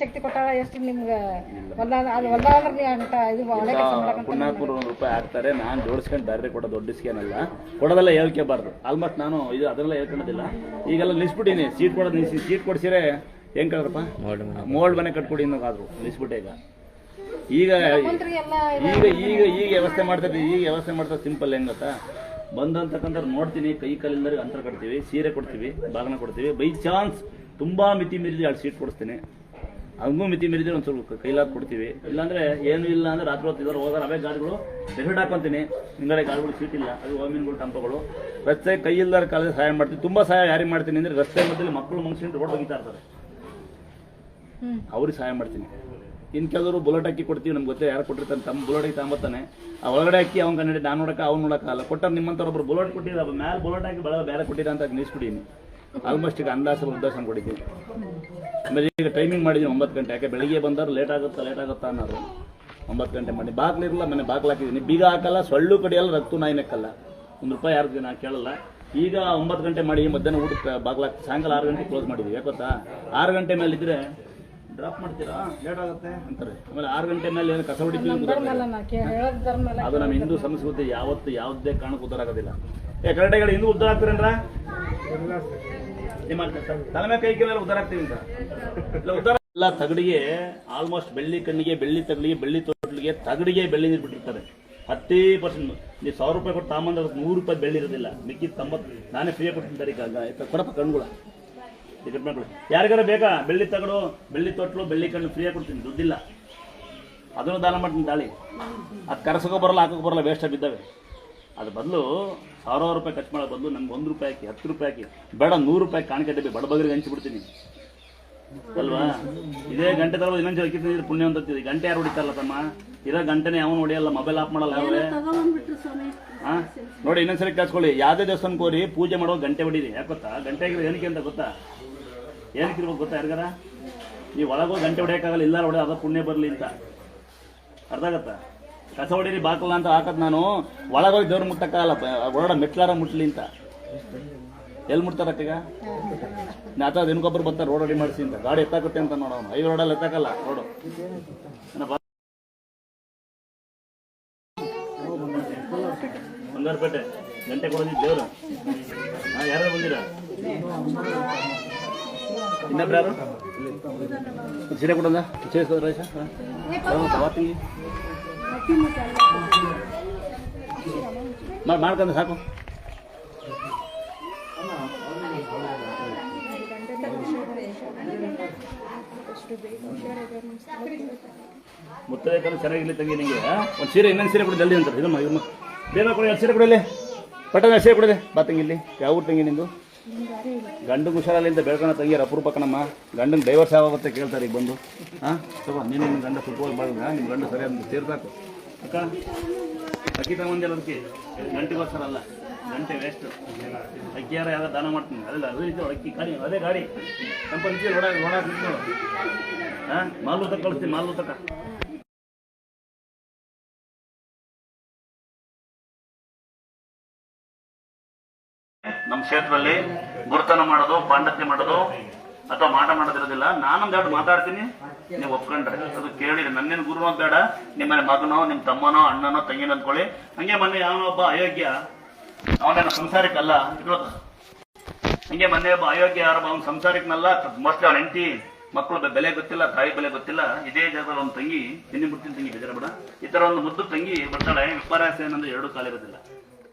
ಶಕ್ತಿ ಕೊಟ್ಟಾಗ ಎಷ್ಟು ನಿಮ್ಗೆ ಪುಣ್ಯಾತ್ಮರು ₹1 ಹಾಕ್ತಾರೆ. ನಾನು ಜೋಡಿಸ್ಕೊಂಡು ಬೇರೆ ಕೊಡೋ ದೊಡ್ಡ ಸ್ಕೇನಲ್ಲ, ಕೊಡೋದೆಲ್ಲ ಹೇಳ್ಕೋಬಾರ್ದು. ಆಲ್ಮೋಸ್ಟ್ ನಾನು ಇದು ಅದೆಲ್ಲ ಹೇಳ್ಕೊಳ್ಳೋದಿಲ್ಲ. ಈಗೆಲ್ಲ ನಿಲ್ಸ್ಬಿಟ್ಟಿನಿ. ಸೀಟ್ ಕೊಡೋದು ನಿಲ್ಸಿ. ಸೀಟ್ ಕೊಡ್ಸಿರೆ ಹೆಂಗ್ ಕಳ್ರಪ್ಪ, ಮೋಲ್ಡ್ ಮನೆ ಕಟ್ಕೊಡಿ ಅನ್ನೋದಾದ್ರು ನಿಲ್ಸ್ಬಿಟ್ಟೆ. ಈಗ ಈಗ ಈಗ ಈಗ ವ್ಯವಸ್ಥೆ ಮಾಡ್ತಾರೆ. ಈಗ ವ್ಯವಸ್ಥೆ ಮಾಡ್ತಾರೆ ಸಿಂಪಲ್. ಹೆಂಗ್ ಗೊತ್ತಾ, ಬಂದಂತಕ್ಕಂಥ ನೋಡ್ತೀನಿ, ಕೈ ಕಾಲಿಂದ ಅಂತರ ಕಟ್ತೀವಿ, ಸೀರೆ ಕೊಡ್ತೀವಿ, ಬಾಗಿನ ಕೊಡ್ತೀವಿ. ಬೈ ಚಾನ್ಸ್ ತುಂಬಾ ಮಿತಿ ಮೀರಿದ್ರೆ 2 ಸೀಟ್ ಕೊಡಿಸ್ತೀನಿ. ಹಂಗೂ ಮಿತಿ ಮೀರಿದ್ರೆ ಒಂದು ಸ್ವಲ್ಪ ಕೈಲಾದ ಕೊಡ್ತೀವಿ. ಇಲ್ಲಾಂದ್ರೆ ಏನು ಇಲ್ಲ ಅಂದ್ರೆ ರಾತ್ರಿ ಹೊತ್ತು ಇದ್ದಾರೆ ಹೋಗೋರು ಅವೇ ಗಾಡಿಗಳು ಡೆಫಿಟ್ ಹಾಕೊಂತೀನಿ. ಹಿಂಗಡೆ ಗಾಡಿಗಳು ಸೀಟ್ ಇಲ್ಲ, ಅದು ಹೋಮಿನ್ಗಳು ಟಂಪಗಳು. ರಸ್ತೆ ಕೈ ಇಲ್ದಾರ ಕಾಲದಲ್ಲಿ ಸಹಾಯ ಮಾಡ್ತೀನಿ. ತುಂಬಾ ಸಹಾಯ ಯಾರಿಗೆ ಮಾಡ್ತೀನಿ ಅಂದ್ರೆ ರಸ್ತೆ ಮಧ್ಯದಲ್ಲಿ ಮಕ್ಕಳು ಮನುಷ್ಯರು ರೋಡ್ ಬಗೀತಾ ಇರ್ತಾರೆ, ಅವ್ರಿಗೆ ಸಹಾಯ ಮಾಡ್ತೀನಿ. ಇನ್ನು ಕೆಲವರು ಬುಲೆಟ್ ಹಾಕಿ ಕೊಡ್ತೀವಿ. ನಮ್ಗೆ ಗೊತ್ತೇ ಯಾರು ಕೊಟ್ಟಿರ್ತಾನೆ, ತಮ್ಮ ಬುಲೆಟ್ ಹಾಕಿ ತಗೊಂಬತ್ತಾನೆ. ಆ ಒಳಗಡೆ ಹಾಕಿ ಅವ್ನ ಕನ್ನಡಿ ನಾನು ನೋಡಕ್ಕೆ ಅವ್ನು ನೋಡೋಕ್ಕಲ್ಲ. ಕೊಟ್ಟಾರ ನಿಮ್ಮಂಥವ್ರೊಬ್ಬರು ಬುಲೆಟ್ ಕೊಟ್ಟಿಲ್ಲ, ಮೇಲೆ ಬುಲೆಟ್ ಹಾಕಿ ಬೇರೆ ಕೊಟ್ಟಿಲ್ಲ ಅಂತ ನಿಲ್ಲಿಸ್ಬಿಡೀನಿ. ಆಲ್ಮೋಸ್ಟ್ ಈಗ ಅಂದಾಜು ಉದ್ದೇಶ ಕೊಟ್ಟಿದ್ದೀನಿ. ಆಮೇಲೆ ಈಗ ಟೈಮಿಂಗ್ ಮಾಡಿದ್ದೀನಿ 9 ಗಂಟೆ. ಯಾಕೆ ಬೆಳಿಗ್ಗೆ ಬಂದವರು ಲೇಟ್ ಆಗುತ್ತಾ ಅನ್ನೋರು. 9 ಗಂಟೆ ಮಾಡಿ ಬಾಗ್ಲಿರಲ್ಲ, ಮನೆ ಬಾಗ್ಲು ಹಾಕಿದ್ದೀನಿ. ಬೀಗ ಹಾಕಲ್ಲ, ಸೊಳ್ಳು ಕಡಿಯಲ್ಲ, ರಕ್ತು ನಾಯಿ ನೆಕ್ಕಲ್ಲ. ₹1 ಯಾರು ನಾ ಕೇಳಲ್ಲ. ಈಗ 9 ಗಂಟೆ ಮಾಡಿ ಮಧ್ಯಾಹ್ನ ಊಟಕ್ಕೆ ಬಾಗ್ಲು ಹಾಕಿ ಸಾಯಂಕಾಲ 6 ಗಂಟೆಗೆ ಕ್ಲೋಸ್ ಮಾಡಿದ್ದೀವಿ. ಯಾಕೊತ್ತಾ, 6 ಗಂಟೆ ಮೇಲೆ ಇದ್ರೆ ಡ್ರಾಪ್ ಮಾಡ್ತೀರಾ ಲೇಟ್ ಆಗುತ್ತೆ ಅಂತಾರೆ. ಆಮೇಲೆ 6 ಗಂಟೆ ಮೇಲೆ ಏನು ಕಸ ಹೊಡಿತೀವಿ ಅದು ನಮ್ಮ ಹಿಂದೂ ಸಂಸ್ಕೃತಿ. ಯಾವುದೇ ಕಾರಣಕ್ಕೂ ಉದ್ದಾರ ಆಗೋದಿಲ್ಲ. ಕರೆಕ್ಟಾಗಿ ಹಿಂದೂ ಉದ್ದಾರ ಆಗ್ತೀರೇನ್ರ ತಲೆ ಕೈ ಮೇಲೆ ಉದ್ದಾರ ಆಗ್ತೀವಿ ಅಂತ ಇಲ್ಲ. ಉದ್ದಾರ ಎಲ್ಲ ತಗಡಿಗೆ ಆಲ್ಮೋಸ್ಟ್ ಬೆಳ್ಳಿ ಕಣ್ಣಿಗೆ, ಬೆಳ್ಳಿ ತಗಡಿಗೆ, ಬೆಳ್ಳಿ ತೊಟ್ಲಿಗೆ, ತಗಡಿಗೆ ಬೆಳ್ಳಿ ನೀರು ಬಿಟ್ಟಿರ್ತಾರೆ. 10% ನೀವು ₹100 ಕೊಟ್ಟು ತಾಂಬಂದ್ರೆ ₹100 ಬೆಳ್ಳಿ ಇರೋದಿಲ್ಲ. ಮಿಕ್ಕಿದ 90 ನಾನೇ ಫ್ರೀ ಕೊಟ್ಟಿದ್ದಾರೆ. ಈಗ ಕೊಡಪ್ಪ ಕಣ್ಗಳು ಟಿಕೆಟ್ ಮಾಡ್ಕೊಳ್ಳಿ. ಯಾರಿಗಾರ ಬೇಕಾ ಬೆಳ್ಳಿ ತಗಡು, ಬೆಳ್ಳಿ ತೊಟ್ಲು, ಬೆಳ್ಳಿ ಕಣ್ಣು ಫ್ರೀಯಾಗಿ ಕೊಡ್ತೀನಿ. ದುಡ್ಡಿಲ್ಲ, ಅದನ್ನು ದಾನ ಮಾಡ್ತೀನಿ. ತಾಳಿ ಅದು ಕರೆಸೋಕೆ ಬರಲ್ಲ, ಹಾಕೋಕೆ ಬರಲ್ಲ, ವೇಸ್ಟಾಗಿ ಬಿದ್ದಾವೆ. ಅದು ಬದಲು ₹1000 ಖರ್ಚು ಮಾಡೋ ಬದಲು ನಮ್ಗೆ ₹1 ಹಾಕಿ, ₹10 ಹಾಕಿ, ಬೇಡ ₹100 ಕಾಣಿಕೆ ಡಬ್ಬಿ ಬಡಬಗರಿಗೆ ಹಂಚಿಬಿಡ್ತೀನಿ ಅಲ್ವಾ. ಇದೇ ಗಂಟೆ ತಗೊಳ್ಳೋದು ಇನ್ನೊಂದು ಹಾಕಿದ್ರೆ ಪುಣ್ಯ ಅಂತೀವಿ. ಗಂಟೆ ಯಾರು ಹೊಡಿತಾರಲ್ಲ ತಮ್ಮ, ಇರೋ ಗಂಟೆನೇ ಅವನು ಹೊಡಿಯಲ್ಲ, ಮೊಬೈಲ್ ಆಫ್ ಮಾಡಲ್ಲ ಅವರೇ. ನೋಡಿ ಇನ್ನೊಂದ್ಸರಿ ಕೇಳಿಸ್ಕೊಳ್ಳಿ. ಯಾವುದೇ ದೇವಸ್ಥಾನಕ್ಕೆ ಹೋಗಿ ಪೂಜೆ ಮಾಡೋ ಗಂಟೆ ಹೊಡೀರಿ. ಯಾಕೆ ಗೊತ್ತಾ, ಗಂಟೆ ಆಗಿರೋ ಏನಕ್ಕೆ ಅಂತ ಗೊತ್ತಾ, ಏನಕ್ಕೆ ಇರ್ಬೇಕು ಗೊತ್ತಾ ಯಾರಿಗಾರ? ನೀವು ಒಳಗೋಗಿ ಗಂಟೆ ಹೊಡೆಯೋಕ್ಕಾಗಲ್ಲ, ಇಲ್ಲ ಹೊಡೆ ಅದ ಪುಣ್ಯ ಬರಲಿ ಅಂತ. ಅರ್ಥ ಆಗತ್ತಾ? ಕಸ ಹೊಡೀರಿ ಬಾಕಲ್ಲ ಅಂತ ಹಾಕದ್ ನಾನು. ಒಳಗೋಗಿ ದೇವ್ರು ಮುಟ್ಟಕ್ಕಾಗಲ್ಲ, ಹೊರಡ ಮೆಟ್ಲಾರ ಮುಟ್ಲಿ ಅಂತ. ಎಲ್ಲಿ ಮುಟ್ತಾರಕ್ಕೀಗ ಅಥವಾ ದಿನಕ್ಕೊಬ್ಬರು ಬರ್ತಾರೆ ರೋಡ್ ರೆಡಿ ಮಾಡಿಸಿ ಅಂತ. ಗಾಡಿ ಎತ್ತಾಕತ್ತೆ ಅಂತ ನೋಡೋನು. ಐದು ರೋಡಲ್ಲಿ ಎತ್ತಾಕಲ್ಲ ರೋಡು. ಬಂಗಾರಪೇಟೆ ಗಂಟೆ ಕೊಡೋದಿದ್ದು ದೇವ್ರು. ಯಾರು ಬಂದಿರಾ? ಇನ್ನೊಬ್ರು ಯಾರು? ಸೀರೆ ಕೊಡೋದ ಮಾಡ್ಕೊಂಡ್ರೆ ಸಾಕು. ಮುತ್ತೈದೆಕನ್ನು ಚೆನ್ನಾಗಿರ್ಲಿ ತಂಗಿ. ನಿಮಗೆ ಒಂದು ಸೀರೆ, ಇನ್ನೊಂದು ಸೀರೆ ಕೊಡಿ ಜಲ್ದಿ ಅಂತಾರೆ. ಇದಮ್ಮ ಇದಮ್ಮ ಬೇಗ ಕೊಡಿ, 2 ಸೀರೆ ಕೊಡಲಿ. ಪಟ್ಟಣ ಸೀರೆ ಕೊಡಿದೆ ಬಾ ತಂಗಿ. ಇಲ್ಲಿ ಯಾವ ಊರು ತಂಗಿ ನಿಂದು? ಗಂಡು ಹುಷಾರಲ್ಲಿಂದ ಬೆಳ್ಕೊಳ ತಂಗಿಯರು ಅಪರೂಪಕ್ಕನಮ್ಮ. ಗಂಡಂಗೆ ಡೈವರ್ಸ್ ಯಾವಾಗುತ್ತೆ ಕೇಳ್ತಾರೆ ಈಗ ಬಂದು. ಹಾಂ ತಗೋ, ನೀನು ನಿಮ್ಮ ಗಂಡ ಫುಟ್ಬಾಲ್ ಬಾಳ್ದ, ನಿಮ್ಮ ಗಂಡ ಸರಿಯಾದ ಸೇರ್ಸಾಕು ಅಕ್ಕ. ಅಕ್ಕಿ ತಗೊಂಡಿಲ್ಲ ಅದಕ್ಕೆ ಗಂಟೆಗೋಸ್ಕರ ಅಲ್ಲ, ಗಂಟೆ ವೇಸ್ಟ್. ಅಕ್ಕಿಯಾರ ಯಾವ್ದು ದಾನ ಮಾಡ್ತೀನಿ ಅದೆಲ್ಲ ಅದು ಅಕ್ಕಿ ಗಾಡಿ, ಅದೇ ಗಾಡಿ ಕಂಪನಿ ನೋಡಾಕ ಹಾಂ ಮಾಲು ತಕ್ಕ ಕಳಿಸ್ತೀನಿ. ಮಾಲು ತಕ್ಕ ನಮ್ಮ ಕ್ಷೇತ್ರದಲ್ಲಿ ಗುರುತನ ಮಾಡೋದು, ಪಾಂಡತ್ಯ ಮಾಡೋದು ಅಥವಾ ಮಾಟ ಮಾಡೋದಿರೋದಿಲ್ಲ. ನಾನೊಂದು ಎರಡು ಮಾತಾಡ್ತೀನಿ, ನೀವು ಒಪ್ಕೊಂಡ್ರೆ ಅದು ಕೇಳಿರಿ. ನನ್ನೇನು ಗುರು ಅಂತ ಬೇಡ, ನಿಮ್ಮ ಮಗನೋ, ನಿಮ್ಮ ತಮ್ಮನೋ, ಅಣ್ಣನೋ, ತಂಗಿನೋ ಅಂದ್ಕೊಳ್ಳಿ. ಹಂಗೆ ಮೊನ್ನೆ ಯಾವನೊಬ್ಬ ಅಯೋಗ್ಯ, ಅವನೇನು ಸಂಸಾರಿಕಲ್ಲ ಇರೋದು. ಹಂಗೆ ಮೊನ್ನೆ ಒಬ್ಬ ಅಯೋಗ್ಯ ಯಾರೊಬ್ಬ, ಅವ್ನ ಸಂಸಾರಿಕನಲ್ಲ, ಮೋಸ್ಟ್ಲಿ ಅವ್ನ ಹೆಂಡತಿ ಮಕ್ಕಳು ಬೆಲೆ ಗೊತ್ತಿಲ್ಲ, ತಾಯಿ ಬೆಲೆ ಗೊತ್ತಿಲ್ಲ. ಇದೇ ಜಾಗದಲ್ಲಿ ಒಂದು ತಂಗಿ ತಿನ್ನಿಬಿಡ್ತೀನಿ ತಂಗಿ ಬೇಜಾರ ಬಿಡ. ಈ ತರ ಒಂದು ಮುದ್ದು ತಂಗಿ ಬರ್ತಾಳೆ. ವಿಪರ್ಯಾಸ ಏನಂದ್ರೆ 2 ಕಾಲಿರೋದಿಲ್ಲ.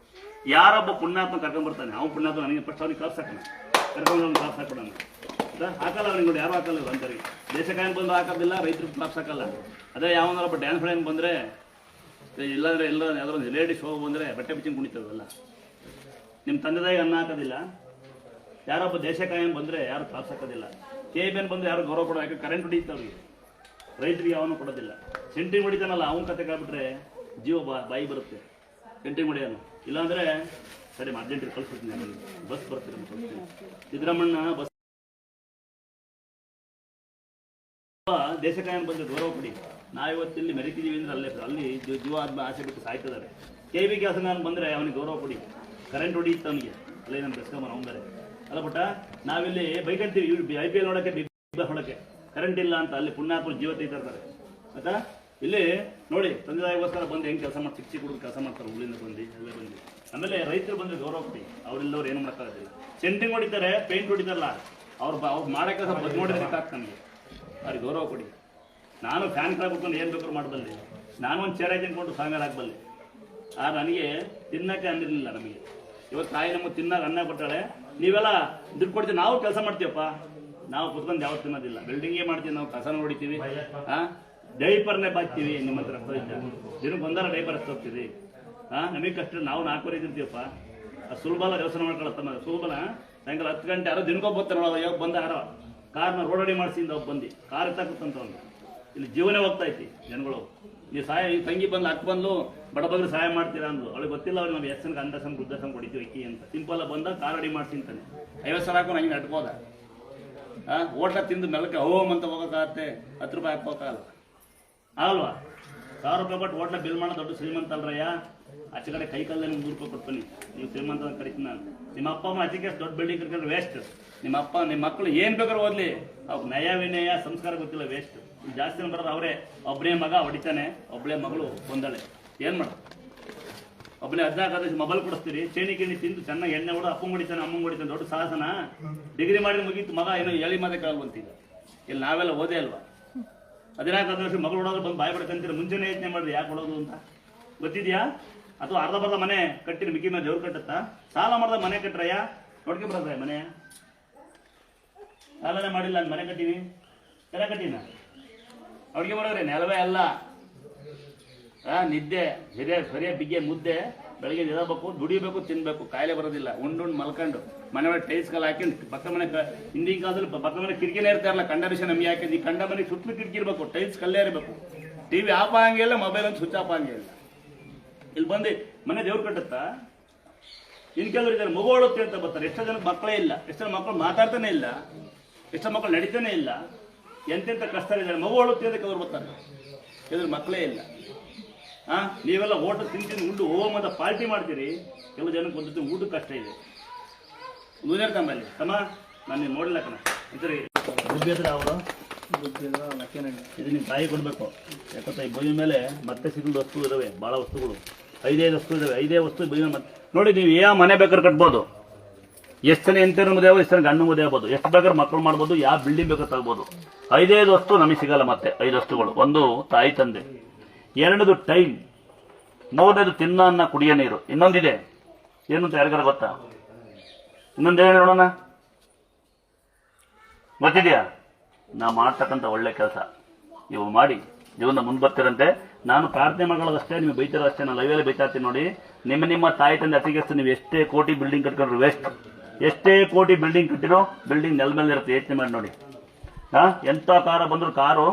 ಯಾರೊಬ್ಬ ಪುಣ್ಯಾತ್ಮ ಕರ್ಕೊಂಡ್ಬರ್ತಾನೆ, ಅವ್ನು ಪುಣ್ಯಾತ್ಮ ನನಗೆ ಫಸ್ಟ್ ಅವ್ನಿಗೆ ಕಳ್ಸಾಕೋಣ, ಕರ್ಕೊಂಡು ಕ್ಲಾಸ್ ಹಾಕೊಡೋಣ. ಹಾಕಲ್ಲ ಅವ್ನಿಗೆ ನೋಡಿ, ಯಾರು ಹಾಕಲ್ಲ ಅಂತರಿಗೆ. ದೇಶ ಕಾಯನ್ ಬಂದ್ರೆ ಹಾಕೋದಿಲ್ಲ, ರೈತರು ಕ್ಲಾಸ್ ಹಾಕಲ್ಲ. ಅದೇ ಯಾವನಾರೊಬ್ಬ ಡ್ಯಾನ್ಸ್ ಫ್ಲೈನ್ ಬಂದರೆ, ಇಲ್ಲಾಂದ್ರೆ ಎಲ್ಲ ಯಾವ್ದಾದ್ರು ಲೇಡೀಸ್ ಹೋಗಿ ಬಂದರೆ ಬಟ್ಟೆ ಬಿಚ್ಚಿಂಗ್ ಕುಣಿತದಲ್ಲ. ನಿಮ್ಮ ತಂದೆದಾಗಿ ಅನ್ನ ಹಾಕೋದಿಲ್ಲ. ಯಾರೊಬ್ಬ ದೇಶ ಕಾಯನ್ ಬಂದರೆ ಯಾರು ಕ್ಲಾಸ್ ಹಾಕೋದಿಲ್ಲ. KBN ಬಂದರೆ ಯಾರು ಗೌರವ ಕೊಡೋ. ಯಾಕೆ ಕರೆಂಟ್ ಹೊಡಿಯುತ್ತೆ ಅವ್ರಿಗೆ, ರೈತರಿಗೆ ಅವನು ಕೊಡೋದಿಲ್ಲ. ಸೆಂಟ್ರಿಂಗ್ ಹೊಡಿತಾನಲ್ಲ, ಅವನ ಕತೆ ಕಾಬಿಟ್ರೆ ಜೀವ ಬಾಯಿ ಬರುತ್ತೆ. ಸೆಂಟ್ರಿಂಗ್ ಹೊಡಿಯೋನು ಇಲ್ಲಾಂದ್ರೆ ಸರಿ ಅರ್ಜೆಂಟಿಗೆ ಕಳಿಸ್ಬಿಡ್ತೀನಿ, ಬಸ್ ಬರ್ತೀರ ಸಿದ್ದರಾಮಣ್ಣ ಬಸ್. ದೇಶ ಕಾಯನ್ ಬಂದ್ರೆ ಗೌರವ ಕೊಡಿ. ನಾವಿವತ್ತಿಲ್ಲಿ ಮೆರಿತಿದ್ದೀವಿ ಅಂದ್ರೆ ಅಲ್ಲಿ ಜೀವ ಆದ್ಮೇಲೆ ಆಸೆ ಬಿಟ್ಟು ಸಾಯ್ತಿದ್ದಾರೆ. KB ಕೆಲಸ ನಾನು ಬಂದರೆ ಅವನಿಗೆ ಗೌರವ ಕೊಡಿ. ಕರೆಂಟ್ ಹೊಡಿಯುತ್ತೆ ಅವನಿಗೆ, ಅಲ್ಲೇ ನಾನು ಬೆಸ್ಕೊಂಬ ಅವ್ನು ಬೇರೆ ಅಲ್ಲ. ಬಟ್ ನಾವಿಲ್ಲಿ ಬೈಕಂತೀವಿ IPL ನೋಡೋಕ್ಕೆ, ಬಿಗ್ ಬಾಸ್ ನೋಡೋಕ್ಕೆ. ಕರೆಂಟ್ ಇಲ್ಲ ಅಂತ ಅಲ್ಲಿ ಪುಣ್ಯಾತ್ಮರು ಜೀವ ತೆಗಿತಾರೆ ಆಯ್ತಾ. ಇಲ್ಲಿ ನೋಡಿ ತಂದೆ ತಾಯಿಗೋಸ್ಕರ ಬಂದು ಹೆಂಗೆ ಕೆಲಸ ಮಾಡಿ ಚಿಕ್ಕ ಹುಡುಗ ಕೆಲಸ ಮಾಡ್ತಾರೆ, ಊರಿಂದ ಬಂದು ಎಲ್ಲ ಬಂದು. ಆಮೇಲೆ ರೈತರು ಬಂದ್ರೆ ಗೌರವ ಕೊಡಿ, ಅವ್ರಿಲ್ಲವ್ರು ಏನು ಮಾಡೋಕ್ಕಾಗೋದಿಲ್ಲ. ಸೆಂಟ್ರಿಂಗ್ ಹೊಡಿತಾರೆ, ಪೇಂಟ್ ಹೊಡಿತಾರಲ್ಲ, ಅವ್ರು ಮಾಡೋ ಕೆಲಸ ಬಂದು ನೋಡಿದ್ರೆ ಸಾಕು ನಮಗೆ, ಅವ್ರಿಗೆ ಗೌರವ ಕೊಡಿ. ನಾನು ಫ್ಯಾನ್ ಕೆಳಗೆ ಕೂತ್ಕೊಂಡು ಏನು ಬೇಕಾದ್ರೂ ಮಾಡಬಲ್ಲೆ, ನಾನು ಒಂದು ಚೇರ್ ತಿನ್ಕೊಂಡು ಸಾಂಗಾರ ಹಾಕಬಲ್ಲೆ. ನನಗೆ ತಿನ್ನಕ್ಕೆ ಅನ್ನಿರಲಿಲ್ಲ ನಮಗೆ. ಇವತ್ತು ತಾಯಿ ನಮಗೆ ತಿನ್ನಾಗ ಅನ್ನ ಕೊಟ್ಟಾಳೆ, ನೀವೆಲ್ಲ ದುಡ್ಡು ಕೊಡ್ತೀವಿ, ನಾವು ಕೆಲಸ ಮಾಡ್ತೀವಪ್ಪ, ನಾವು ಕುತ್ಕೊಂಡು ಯಾವತ್ತು ತಿನ್ನೋದಿಲ್ಲ, ಬಿಲ್ಡಿಂಗೇ ಮಾಡ್ತೀವಿ, ನಾವು ಕಸನ ಹೊಡಿತೀವಿ, ಡೈಪರ್ನೇ ಬಾಚ್ತೀವಿ. ನಿಮ್ಮ ಹತ್ರ ರಸ್ತೆ ಇದ್ದ ದಿನಕ್ಕೆ ಒಂದಾರ ಡೈಪರ್ ಹಚ್ಚಿ ಹೋಗ್ತೀವಿ. ನಮಗೆ ಕಷ್ಟ, ನಾವು 4 ಇದ್ದಿರ್ತೀವಪ್ಪ. ಅದು ಸುಲಭ ಯೋಚನೆ ಮಾಡ್ಕೊಳತ್ತಮ್ಮ, ಸುಲಭನ ಸಾಯಂಕಾಲ 10 ಗಂಟೆ ಯಾರೋ ದಿನಕ್ಕೆ ಬರ್ತಾರೆ ನೋಡೋ, ಯಾವಾಗ ಬಂದ ಯಾರೋ ಕಾರ್ನ ರೋಡ್ ರೆಡಿ ಮಾಡಿಸಿಂದ ಒಬ್ಬ ಬಂದು ಕಾರ್ ಎತ್ತಾಕುತ್ತಂತ ಒಂದು. ಇಲ್ಲಿ ಜೀವನೇ ಹೋಗ್ತಾ ಐತಿ ಜನಗಳು. ನೀವು ಈ ತಂಗಿ ಬಂದು ಅಕ್ಕ ಬಂದು ಬಡಬಗ್ರು ಸಹಾಯ ಮಾಡ್ತೀರಾ ಅಂದ್ರು, ಅವಳಿಗೆ ಗೊತ್ತಿಲ್ಲ, ಅವ್ರಿಗೆ ನಾವು ಎಸ್ಸನ್ಗೆ ಅಂದಸನ್ ಬುದ್ಧಸನ್ ಹೊಡಿತೀವಿ ಅಕ್ಕಿ ಅಂತ. ಸಿಂಪಲ್ ಬಂದ ಕಾರ್ ರೆಡಿ ಮಾಡ್ಸಿಂತಾನೆ 50 ಸಾವಿರ ಹಾಕೋ ನಂಗೆ ನಟ್ಕೋದ. ಹೋಟ್ಲ ತಿಂದು ಮೆಲಕ್ಕೆ ಹೋಮ್ ಅಂತ ಹೋಗೋಕ್ಕಾಗತ್ತೆ, 10 ರೂಪಾಯಿ ಹಾಕೋಕ್ಕಾಗಲ್ಲ ಅಲ್ವಾ. 1000 ರೂಪಾಯಿ ಕೊಟ್ಟು ಹೋಟ್ಲ ಬಿಲ್ ಮಾಡೋ ದೊಡ್ಡ ಶ್ರೀಮಂತ ಅಲ್ರಯ್ಯ. ಆಚೆ ಕಡೆ ಕೈ ಕಲ್ಲೇ ನಿಮ್ಗೆ 100 ರೂಪಾಯಿ ಕೊಡ್ತೀನಿ, ನೀವು ಶ್ರೀಮಂತ ಅಂತ ಕರಿತೀನಿ ನಾನು. ನಿಮ್ಮ ಅಪ್ಪ ಅಮ್ಮ ಆಚೆಗೆ ದೊಡ್ಡ ಬಿಲ್ಡಿಂಗ್ ಕಟ್ಕೊಂಡ್ರೆ ವೇಸ್ಟ್. ನಿಮ್ಮ ಮಕ್ಕಳು ಏನು ಬೇಕಾದ್ರೂ ಓದ್ಲಿ, ಅವ್ರು ನಯ ವಿನಯ ಸಂಸ್ಕಾರ ಗೊತ್ತಿಲ್ಲ, ವೇಸ್ಟ್. ಜಾಸ್ತಿ ಬರೋದು ಅವರೇ. ಒಬ್ಬನೇ ಮಗ ಹೊಡಿತಾನೆ, ಒಬ್ಬಳೇ ಮಗಳು ಬಂದಳೆ, ಏನು ಮಾಡ. ಒಬ್ಬನೇ 14 ಮೊಬೈಲ್ ಕೊಡಿಸ್ತೀರಿ, ಚೇಣಿ ಗಿಣಿ ತಿಂದು ಚೆನ್ನಾಗಿ ಎಣ್ಣೆ ಹೊಡ ಅಪ್ಪಂಗೆ ಹೊಡಿತಾನೆ, ಅಮ್ಮಂಗೆ ಹೊಡಿತಾನೆ, ದೊಡ್ಡ ಸಾಹಸನ. ಡಿಗ್ರಿ ಮಾಡಿ ಮುಗೀತು, ಮಗ ಏನೋ ಹೇಳಿ ಮಾತೆ ಕೇಳಲ್ವಂತೀಗ. ಇಲ್ಲಿ ನಾವೆಲ್ಲ ಓದೇ ಅಲ್ವಾ. 14 ವರ್ಷ ಮಗಳು ಹೊಡೋದು ಬಂದು ಬಾಯ್ ಬಿಡ್ಕಂತೀರ, ಮುಂಚೆನೇ ಯೋಚನೆ ಮಾಡಿರಿ ಯಾಕೆ ಹೊಡೋದು ಅಂತ ಗೊತ್ತಿದ್ಯಾ? ಅಥವಾ ಅರ್ಧ ಬರ್ಧ ಮನೆ ಕಟ್ಟಿರಿ, ಮಿಕ್ಕಿ ಮೇಲೆ ದೇವ್ರು ಕಟ್ಟತ್ತಾ? ಸಾಲ ಮಾಡ್ದ ಮನೆ ಕಟ್ರಯ್ಯ, ನೋಡ್ಕೆ ಬರದ್ರ ಮನೆ ಸಾಲನೇ ಮಾಡಿಲ್ಲ, ಮನೆ ಕಟ್ಟಿವಿ, ಎಲ್ಲ ಕಟ್ಟಿನ ಅವ್ರಿಗೆ ಬರೋದ್ರೆ ನೆಲವೇ ಅಲ್ಲ. ನಿದ್ದೆ ಸರಿಯ ಬಿಗ್ಗೆ ಮುದ್ದೆ ಬೆಳಗ್ಗೆ ನಿಲ್ಲಬೇಕು, ದುಡಿಬೇಕು, ತಿನ್ಬೇಕು, ಕಾಯಿಲೆ ಬರೋದಿಲ್ಲ. ಉಂಡು ಮಲ್ಕೊಂಡು ಮನೆ ಒಳಗೆ ಟೈಲ್ಸ್ ಕಲ್ ಹಾಕೊಂಡು ಪಕ್ಕ ಮನೆ ಹಿಂದಿನ ಕಾಲದಲ್ಲಿ ಪಕ್ಕ ಮನೆ ಕಿಟಕಿನೇ ಇರ್ತಾರಲ್ಲ, ಕಂಡರಿಷನ್ ನಮಗೆ ಹಾಕಿದ್ದು. ಈ ಕಂಡ ಮನೆಗೆ ಸುತ್ತಲೂ ಕಿಟಕಿ ಇರಬೇಕು, ಟೈಲ್ಸ್ ಕಲ್ಲೇ ಇರಬೇಕು, ಟಿವಿ ಆಫ್ ಆಗಂಗಿಲ್ಲ, ಮೊಬೈಲ್ ಒಂದು ಸ್ವಿಚ್ ಆಫ್ ಆಗಂಗಿಲ್ಲ. ಇಲ್ಲಿ ಬಂದು ಮನೆ ದೇವ್ರು ಕಟ್ಟುತ್ತಾ? ಇನ್ನು ಕೆಲವರು ಇದ್ದಾರೆ ಮಗು ಓಡುತ್ತೆ ಅಂತ ಬರ್ತಾರೆ. ಎಷ್ಟೋ ಜನಕ್ಕೆ ಮಕ್ಕಳೇ ಇಲ್ಲ, ಎಷ್ಟೋ ಮಕ್ಕಳು ಮಾತಾಡ್ತಾನೆ ಇಲ್ಲ, ಎಷ್ಟೋ ಮಕ್ಕಳು ನಡೀತಾನೆ ಇಲ್ಲ, ಎಂತೆಂಥ ಕಷ್ಟ ಇದ್ದಾರೆ. ಮಗು ಓಡುತ್ತೆ ಅಂತ ಅವ್ರು ಬರ್ತಾರೆ, ಕೆಲವರು ಮಕ್ಕಳೇ ಇಲ್ಲ. ನೀವೆಲ್ಲ ಓಟ ತಿಂತೀನಿ ಉಂಡು ಹೋಮದ ಪಾರ್ಟಿ ಮಾಡ್ತೀರಿ, ಕೆಲವು ಜನಕ್ಕೆ ಬಂದದ್ದು ಊಟಕ್ಕೆ ಕಷ್ಟ ಇದೆ. ನೂನೇರ್ ತಮ್ಮಲ್ಲಿ ತಮ್ಮ ನಾನು ನೀವು ನೋಡಿಲ್ಲ ಕಣ ಇದ್ರಿ ಬುದ್ಧಿ ಹತ್ರ ಅವರು ಇದು ನಿಮ್ಮ ತಾಯಿ ಕೊಡಬೇಕು. ಯಾಕಂತ ಈ ಭೂಮಿ ಮೇಲೆ ಮತ್ತೆ ಸಿಗಲು ವಸ್ತು ಇದಾವೆ, ಭಾಳ ವಸ್ತುಗಳು, 5 ವಸ್ತು ಇದಾವೆ. 5 ವಸ್ತು ಭೂಮಿ ಮತ್ತೆ ನೋಡಿ, ನೀವು ಯಾವ ಮನೆ ಬೇಕಾದ್ರೆ ಕಟ್ಬೋದು, ಎಷ್ಟು ಜನ ಎಂಟೇನು ಮದುವೆ ಆಗ್ಬೋದು, ಎಷ್ಟು ಜನ ಗಂಡು ಮದುವೆ ಆಗ್ಬೋದು, ಎಷ್ಟು ಬೇಕಾದ್ರೆ ಮಕ್ಕಳು ಮಾಡ್ಬೋದು, ಯಾವ ಬಿಲ್ಡಿಂಗ್ ಬೇಕಾದ್ರೆ ತಗ್ಬೋದು. 5 ವಸ್ತು ನಮಗೆ ಸಿಗಲ್ಲ. ಮತ್ತೆ 5 ವಸ್ತುಗಳು, ಒಂದು ತಾಯಿ ತಂದೆ, 2 ಟೈಮ್, 3 ತಿನ್ನ ಅನ್ನ ಕುಡಿಯೋ ನೀರು, ಇನ್ನೊಂದಿದೆ ಏನು ಅಂತ ಯಾರಿಗಾರ ಗೊತ್ತಾ? ಇನ್ನೊಂದು ಹೇಳಿ ನೋಡೋಣ, ಗೊತ್ತಿದೆಯಾ? ನಾ ಮಾಡ್ತಕ್ಕಂಥ ಒಳ್ಳೆ ಕೆಲಸ ನೀವು ಮಾಡಿ ಜೀವನ ಮುಂದೆ ಬರ್ತಿರಂತೆ. ನಾನು ಪ್ರಾರ್ಥನೆ ಮಾಡೋದಷ್ಟೇ, ನೀವು ಬೈತಿರೋದಷ್ಟೇ, ನಾನು ಲೈವಲ್ಲಿ ಬೈತಾ ಇರ್ತೀನಿ ನೋಡಿ. ನಿಮ್ಮ ತಾಯಿ ತಂದೆ ಅತಿಗೆಷ್ಟು ನೀವು ಎಷ್ಟೇ ಕೋಟಿ ಬಿಲ್ಡಿಂಗ್ ಕಟ್ಕೊಂಡ್ರು ವೇಸ್ಟ್. ಎಷ್ಟೇ ಕೋಟಿ ಬಿಲ್ಡಿಂಗ್ ಕಟ್ಟಿರೋ ಬಿಲ್ಡಿಂಗ್ ನೆಲ ಮೇಲೆ ಇರುತ್ತೆ, ಯೋಚನೆ ಮಾಡಿ ನೋಡಿ. ಎಂಥ ಕಾರ ಬಂದರೂ ಕಾರು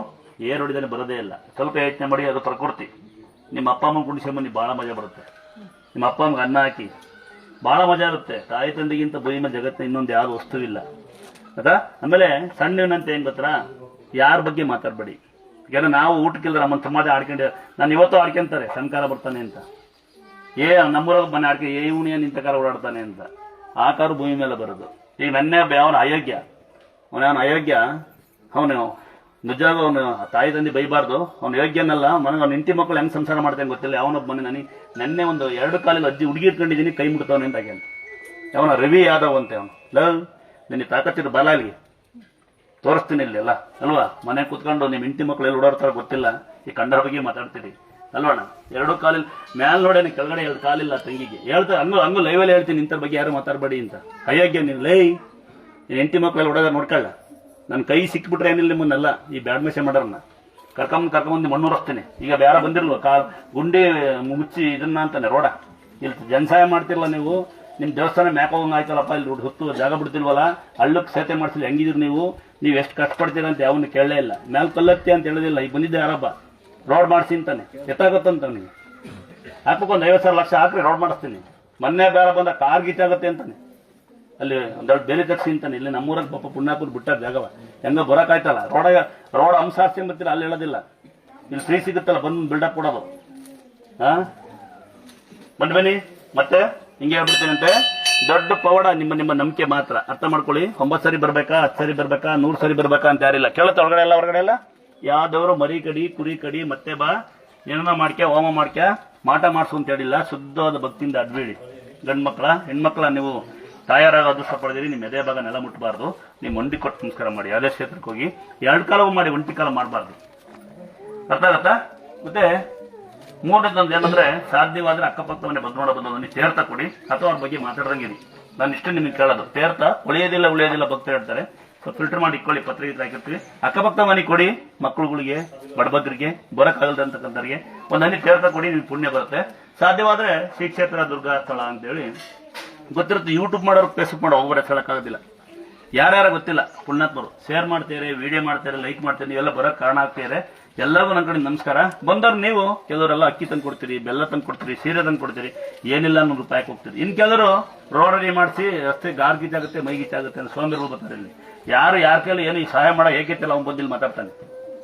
ಏರ್ ಹೊಡಿದಾನೆ ಬರೋದೇ ಇಲ್ಲ. ಸ್ವಲ್ಪ ಯೋಚನೆ ಮಾಡಿ, ಅದು ಪ್ರಕೃತಿ. ನಿಮ್ಮ ಅಪ್ಪ ಅಮ್ಮ ಕುಡಿಸ್ಕೊಂಬನ್ನಿ, ಭಾಳ ಮಜಾ ಬರುತ್ತೆ. ನಿಮ್ಮ ಅಪ್ಪ ಅಮ್ಮಗೆ ಅನ್ನ ಹಾಕಿ ಭಾಳ ಮಜಾ ಇರುತ್ತೆ. ತಾಯಿ ತಂದೆಗಿಂತ ಭೂಮಿ ಜಗತ್ತಿನ ಇನ್ನೊಂದು ಯಾರು ವಸ್ತುವಿಲ್ಲ ಅದಾ. ಆಮೇಲೆ ಸಣ್ಣವನಂತ ಏನು ಗೊತ್ತಾ, ಯಾರ ಬಗ್ಗೆ ಮಾತಾಡಬೇಡಿ. ಯಾಕಂದ್ರೆ ನಾವು ಊಟಕ್ಕಿಲ್ಲ, ನಮ್ಮ ಸಮಾಜ ಆಡ್ಕೊಂಡು, ನಾನು ಇವತ್ತು ಆಡ್ಕೊಂತಾರೆ ಸಂಕಾರ ಬರ್ತಾನೆ ಅಂತ, ನಮ್ಮೂರಾಗ ಮನೆ ಆಡ್ಕೆ ಇವನೇ ನಿಂತ ಕಾರ ಓಡಾಡ್ತಾನೆ ಅಂತ. ಆ ಕಾರು ಭೂಮಿ ಮೇಲೆ ಬರೋದು. ಈಗ ನನ್ನೇ ಅವನ ಅಯೋಗ್ಯ, ಅವನ ಅಯೋಗ್ಯ, ಅವನು ನಿಜವಾಗ ಅವನು ತಾಯಿ ತಂದೆ ಬೈಬಾರ್ದು, ಅವ್ನು ಯೋಗ್ಯನಲ್ಲ. ಅವ್ನ ಹೆಂಡತಿ ಮಕ್ಕಳು ಹೆಂಗೆ ಸಂಸಾರ ಮಾಡ್ತೇನೆ ಗೊತ್ತಿಲ್ಲ. ಯಾವನೊಬ್ಬ ಮನೆ ನೆನ್ನೆ ಒಂದು 2 ಕಾಲಲ್ಲಿ ಅಜ್ಜಿ ಹುಡುಗಿ ಇಟ್ಕೊಂಡಿದ್ದೀನಿ, ಕೈ ಮುಟ್ತವನೆ ಅಂತ ಆಗ್ಯಾನ. ಅವನ ರವಿ ಯಾದವ್ ಅಂತೆ ಅವನು. ಲವ್ ನಿನ್ನ ತಾಕತ್ತಿದ್ದು ಬಲಾಲಿ ತೋರಿಸ್ತೀನಿ ಇಲ್ಲಿ ಅಲ್ಲ ಅಲ್ವಾ. ಮನೆ ಕೂತ್ಕೊಂಡು ನಿಮ್ಮ ಹೆಂಡತಿ ಮಕ್ಕಳು ಎಲ್ಲಿ ಓಡಾಡ್ತಾರೋ ಗೊತ್ತಿಲ್ಲ, ಈ ಕಂಡರ ಬಗ್ಗೆ ಮಾತಾಡ್ತೀರಿ ಅಲ್ವಣ್ಣ. 2 ಕಾಲಿಲ್ಲ ಮ್ಯಾಲ ನೋಡೇನೆ, ಕೆಳಗಡೆ 2 ಕಾಲಿಲ್ಲ ತಂಗಿಗೆ ಹೇಳ್ತಾರೆ. ಹಂಗೂ ಲೈವಲ್ಲಿ ಹೇಳ್ತೀನಿ, ಇಂಥರ ಬಗ್ಗೆ ಯಾರು ಮಾತಾಡಬೇಡಿ ಅಂತ. ಅಯೋಗ್ಯ ನೀನು ಲೈ, ನೀನು ಹೆಂಡತಿ ಮಕ್ಕಳೆಲ್ಲ ಓಡೋದ ನೋಡ್ಕೊಳ್ಳ. ನನ್ನ ಕೈ ಸಿಕ್ಬಿಟ್ರೆ ಏನಿಲ್ಲ ನಿಮ್ಮನ್ನೆಲ್ಲ ಈ ಬ್ಯಾಡ್ಮೇಷೆ ಮಾಡೋರನ್ನ ಕರ್ಕೊಂಬಂದು ಮಣ್ಣೂರಿಸ್ತೀನಿ. ಈಗ ಬೇರೆ ಬಂದಿರಲ್ವ ಗುಂಡಿ ಮುಚ್ಚಿ ಇದನ್ನ ಅಂತಾನೆ ರೋಡ. ಇಲ್ಲಿ ಜನಸಹಾಯ ಮಾಡ್ತಿರಲ್ಲ ನೀವು, ನಿಮ್ಮ ದೇವಸ್ಥಾನ ಮ್ಯಾಕ್ ಹೋಗಂಗೆ ಆಯ್ತಲ್ಲಪ್ಪ, ಇಲ್ಲಿ ಹುತ್ತು ಜಾಗ ಬಿಡ್ತಿಲ್ವಲ್ಲ, ಹಳ್ಳಕ್ಕೆ ಸೇತೆ ಮಾಡ್ತಿಲ್ಲ, ಹೆಂಗಿದ್ರು ನೀವು ಎಷ್ಟು ಕಷ್ಟಪಡ್ತೀರ ಅಂತ ಯಾವನ್ನ ಕೇಳಲೇ ಇಲ್ಲ. ಮ್ಯಾಲ್ ಕಲ್ಲತ್ತಿ ಅಂತ ಹೇಳೋದಿಲ್ಲ. ಈಗ ಬಂದಿದ್ದೆ ಯಾರಬ್ಬ ರೋಡ್ ಮಾಡಿಸಿ ಅಂತಾನೆ, ಎತ್ತಾಗತ್ತಂತ ನೀವು ಹಾಕ್ಬೇಕು. ಒಂದು 50,000 ಲಕ್ಷ ಹಾಕ್ರಿ, ರೋಡ್ ಮಾಡಿಸ್ತೀನಿ. ಮೊನ್ನೆ ಬೇರೆ ಬಂದ ಕಾರ್ ಗೀಚಾಗತ್ತೆ ಅಂತಾನೆ, ಅಲ್ಲಿ ಒಂದೆರಡು ಬೇಲಿ ತಗ್ಸಿ ಅಂತಾನೆ. ಇಲ್ಲಿ ನಮ್ಮೂರಲ್ಲಿ ಪಾಪ ಪುಣ್ಯಾಪುರ ಬಿಟ್ಟಾರ ಜಾಗವ, ಹೆಂಗ ಬರೋಕ್ಕಾಯ್ತಲ್ಲ. ರೋಡ್ ಅಂಸಾರ್ಸಿ ಬರ್ತೀರ, ಅಲ್ಲಿ ಹೇಳೋದಿಲ್ಲ. ಇಲ್ಲಿ ಫ್ರೀ ಸಿಗುತ್ತಲ್ಲ, ಬಂದು ಬಿಲ್ಡಪ್ ಕೊಡೋದು. ಬನ್ನಿ ಮತ್ತೆ ಹಿಂಗೆ ಹೇಳ್ಬಿಡ್ತೀನಂತೆ. ದೊಡ್ಡ ಪವಾಡ ನಿಮ್ಮ ನಂಬಿಕೆ ಮಾತ್ರ. ಅರ್ಥ ಮಾಡ್ಕೊಳ್ಳಿ. 9 ಸರಿ ಬರ್ಬೇಕಾ, 10 ಸರಿ ಬರ್ಬೇಕಾ, 100 ಸರಿ ಬರ್ಬೇಕಾ ಅಂತ ಯಾರಿಲ್ಲ. ಕೇಳುತ್ತೆ ಒಳಗಡೆ ಎಲ್ಲ ಹೊರಗಡೆ ಎಲ್ಲ. ಯಾವ್ದವ್ರು ಮರಿ ಕಡಿ ಕುರಿ ಕಡಿ ಮತ್ತೆ ಬಾ ಏನನ್ನ ಮಾಡ್ಕ್ಯಾ ಹೋಮ ಮಾಡ್ಕ್ಯಾ ಮಾಟ ಮಾಡಿಸು ಅಂತ ಹೇಳಿಲ್ಲ. ಶುದ್ಧವಾದ ಭಕ್ತಿಯಿಂದ ಅಡ್ಬೇಡಿ. ಗಂಡು ಮಕ್ಕಳ ಹೆಣ್ಮಕ್ಳ ನೀವು ತಾಯಾರಾಗ ಅದೃಷ್ಟ ಪಡೆದಿರಿ. ನಿಮ್ಮ ಎದೆ ಭಾಗ ನೆಲ ಮುಟ್ಟಬಾರ್ದು. ನೀವು ಒಂಟಿ ಕೊಟ್ಟು ನಮಸ್ಕಾರ ಮಾಡಿ. ಯಾವುದೇ ಕ್ಷೇತ್ರಕ್ಕೆ ಹೋಗಿ 2 ಕಾಲವು ಮಾಡಿ, ಒಂಟಿ ಕಾಲ ಮಾಡಬಾರ್ದು. ಅರ್ಥ ಆಗತ್ತಾ? ಮತ್ತೆ ಮೂರನೇದೊಂದು ಏನಂದ್ರೆ, ಸಾಧ್ಯವಾದ್ರೆ ಅಕ್ಕಪಕ್ಕ ಮನೆ ಬಗ್ನೋಡ ಬಂದವನಿಗೆ ತೀರ್ಥ ಕೊಡಿ ಅಥವಾ ಅವ್ರ ಬಗ್ಗೆ ಮಾತಾಡ್ದಂಗಿರಿ. ನಾನು ಇಷ್ಟೇ ನಿಮಗೆ ಕೇಳೋದು. ತೀರ್ಥ ಉಳಿಯೋದಿಲ್ಲ ಭಕ್ತ ಹೇಳ್ತಾರೆ. ಸ್ವಲ್ಪ ಫಿಲ್ಟರ್ ಮಾಡಿ ಇಟ್ಕೊಳ್ಳಿ, ಪತ್ರಿಕೆ ಹಾಕಿರ್ತೀವಿ. ಅಕ್ಕಪಕ್ಕ ಮನೆ ಕೊಡಿ, ಮಕ್ಕಳುಗಳಿಗೆ, ಬಡಬಗ್ರಿಗೆ, ಬರಕ್ಕಾಗಲ್ದಂತಕ್ಕಂಥವ್ರಿಗೆ ಒಂದು ಹನಿ ತೀರ್ಥ ಕೊಡಿ, ನಿಮ್ಗೆ ಪುಣ್ಯ ಬರುತ್ತೆ. ಸಾಧ್ಯವಾದ್ರೆ ಶ್ರೀ ಕ್ಷೇತ್ರ ದುರ್ಗಾ ಸ್ಥಳ ಅಂತೇಳಿ ಗೊತ್ತಿರುತ್ತೆ. ಯೂಟ್ಯೂಬ್ ಮಾಡೋರು, ಫೇಸ್ಬುಕ್ ಮಾಡೋ ಒಬ್ಬರ ಹೇಳಕ್ಕಾಗೋದಿಲ್ಲ. ಯಾರ್ಯಾರ ಗೊತ್ತಿಲ್ಲ ಪುಣ್ಯಾತ್ಮರು ಶೇರ್ ಮಾಡ್ತೀರಿ, ವಿಡಿಯೋ ಮಾಡ್ತಾರೆ, ಲೈಕ್ ಮಾಡ್ತೀರಿ, ನೀವೆಲ್ಲ ಬರೋಕ್ಕೆ ಕಾರಣ ಆಗ್ತೀರಿ. ಎಲ್ಲರಿಗೂ ನನ್ನ ಕಡೆ ನಮಸ್ಕಾರ. ಬಂದವ್ರು ನೀವು ಕೆಲವರೆಲ್ಲ ಅಕ್ಕಿ ತಂದು ಕೊಡ್ತೀರಿ, ಬೆಲ್ಲ ತಂದು ಕೊಡ್ತೀರಿ, ಸೀರೆ ತಂದು ಕೊಡ್ತೀರಿ, ಏನಿಲ್ಲ 100 ರೂಪಾಯಿ ಹೋಗ್ತೀರಿ. ಇನ್ನು ಕೆಲವರು ರೋಡ್ ರೆಡಿ ಮಾಡಿಸಿ ರಸ್ತೆ ಗಾರ್ ಗೀಚಾಗುತ್ತೆ, ಮೈ ಗೀಚಾಗುತ್ತೆ ಅಂತ ಸೋಂಬೇರು ಬರ್ತಾರೆ. ಇಲ್ಲಿ ಯಾರು ಯಾರ ಕೈಲಿ ಏನು ಈ ಸಹಾಯ ಮಾಡೋ ಏಕೈತಿಲ್ಲ. ಅವ್ನು ಬಂದಿಲ್ಲಿ ಮಾತಾಡ್ತಾನೆ,